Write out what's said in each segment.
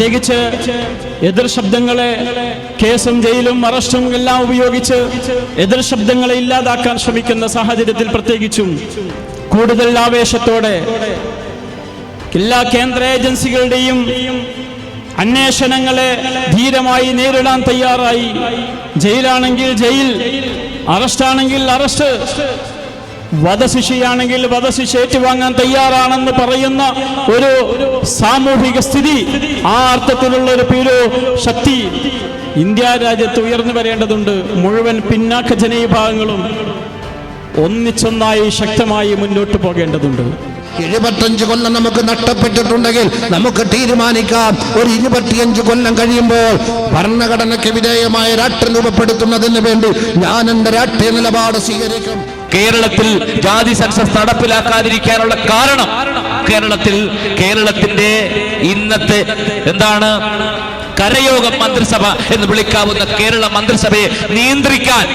പ്രത്യേകിച്ച് എതിർ ശബ്ദങ്ങളെ കേസും ജയിലും അറസ്റ്റും എല്ലാം ഉപയോഗിച്ച് എതിർ ശബ്ദങ്ങളെ ഇല്ലാതാക്കാൻ ശ്രമിക്കുന്ന സാഹചര്യത്തിൽ പ്രത്യേകിച്ചും കൂടുതൽ ആവേശത്തോടെ എല്ലാ കേന്ദ്ര ഏജൻസികളുടെയും അന്വേഷണങ്ങളെ ധീരമായി നേരിടാൻ തയ്യാറായി. ജയിലാണെങ്കിൽ ജയിൽ, അറസ്റ്റാണെങ്കിൽ അറസ്റ്റ്, വധശിക്ഷയാണെങ്കിൽ വധശിക്ഷ ഏറ്റുവാങ്ങാൻ തയ്യാറാണെന്ന് പറയുന്ന ഒരു സാമൂഹിക സ്ഥിതി, ആ അർത്ഥത്തിലുള്ള ഒരു ശക്തി ഇന്ത്യ രാജ്യത്ത് ഉയർന്നു വരേണ്ടതുണ്ട്. മുഴുവൻ പിന്നാക്ക ജനവിഭാഗങ്ങളും ഒന്നിച്ചൊന്നായി ശക്തമായി മുന്നോട്ട് പോകേണ്ടതുണ്ട്. 75 കൊല്ലം നമുക്ക് നഷ്ടപ്പെട്ടിട്ടുണ്ടെങ്കിൽ നമുക്ക് തീരുമാനിക്കാം, ഒരു 25 കൊല്ലം കഴിയുമ്പോൾ ഭരണഘടനയ്ക്ക് വിധേയമായ രാഷ്ട്രം രൂപപ്പെടുത്തുന്നതിന് വേണ്ടി ഞാൻ എന്റെ രാഷ്ട്രീയ നിലപാട് സ്വീകരിക്കും. കേരളത്തിൽ ജാതി സെൻസസ് നടപ്പിലാക്കാതിരിക്കാനുള്ള കാരണം കേരളത്തിന്റെ ഇന്നത്തെ എന്താണ് കരയോഗ മന്ത്രിസഭ എന്ന് വിളിക്കാവുന്ന കേരള മന്ത്രിസഭയെ നിയന്ത്രിക്കാൻ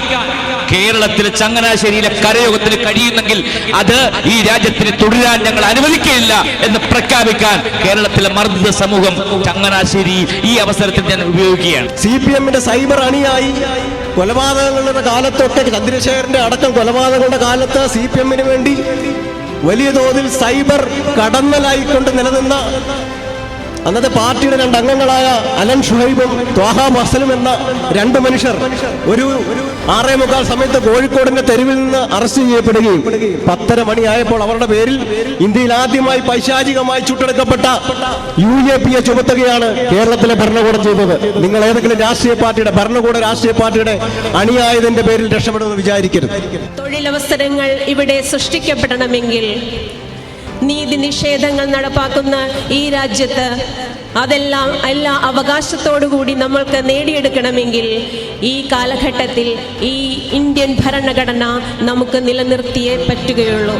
കേരളത്തിലെ ചങ്ങനാശ്ശേരിയിലെ കരയോഗത്തിന് കഴിയുന്നെങ്കിൽ അത് ഈ രാജ്യത്തിന് തുടരാൻ ഞങ്ങൾ അനുവദിക്കില്ല എന്ന് പ്രഖ്യാപിക്കാൻ കേരളത്തിലെ മർദ്ദിത സമൂഹം ചങ്ങനാശ്ശേരി ഈ അവസരത്തിൽ ഞാൻ ഉപയോഗിക്കുകയാണ്. CPM-ന്റെ സൈബർ അണിയായി കൊലപാതകങ്ങളുടെ കാലത്തൊക്കെ, ചന്ദ്രശേഖരന്റെ അടക്കം കൊലപാതകങ്ങളുടെ കാലത്ത് CPM-ന് വേണ്ടി വലിയ തോതിൽ സൈബർ കടന്നലായിക്കൊണ്ട് നിലനിന്ന അന്നത്തെ പാർട്ടിയുടെ 2 അംഗങ്ങളായ അലൻ ഷുഹൈബും ത്വാഹ മസലും എന്ന 2 മനുഷ്യർ ഒരു 6:45 സമയത്ത് കോഴിക്കോടിന്റെ തെരുവിൽ നിന്ന് അറസ്റ്റ് ചെയ്യപ്പെടുകയും 10:30 മണിയായപ്പോൾ അവരുടെ പേരിൽ ഇന്ത്യയിൽ ആദ്യമായി പൈശാചികമായി ചുട്ടെടുക്കപ്പെട്ട UAPയെ ചുമത്തുകയാണ് കേരളത്തിലെ ഭരണകൂടം ചെയ്തത്. നിങ്ങൾ ഏതെങ്കിലും രാഷ്ട്രീയ പാർട്ടിയുടെ അണിയായതിന്റെ പേരിൽ രക്ഷപ്പെടുമെന്ന് വിചാരിക്കരുത്. തൊഴിലവസരങ്ങൾ ഇവിടെ സൃഷ്ടിക്കപ്പെടണമെങ്കിൽ, നീതി നിഷേധങ്ങൾ നടപ്പാക്കുന്ന ഈ രാജ്യത്ത് അതെല്ലാം എല്ലാ അവകാശത്തോടുകൂടി നമ്മൾക്ക് നേടിയെടുക്കണമെങ്കിൽ ഈ കാലഘട്ടത്തിൽ ഈ ഇന്ത്യൻ ഭരണഘടന നമുക്ക് നിലനിർത്തിയേ പറ്റുകയുള്ളൂ.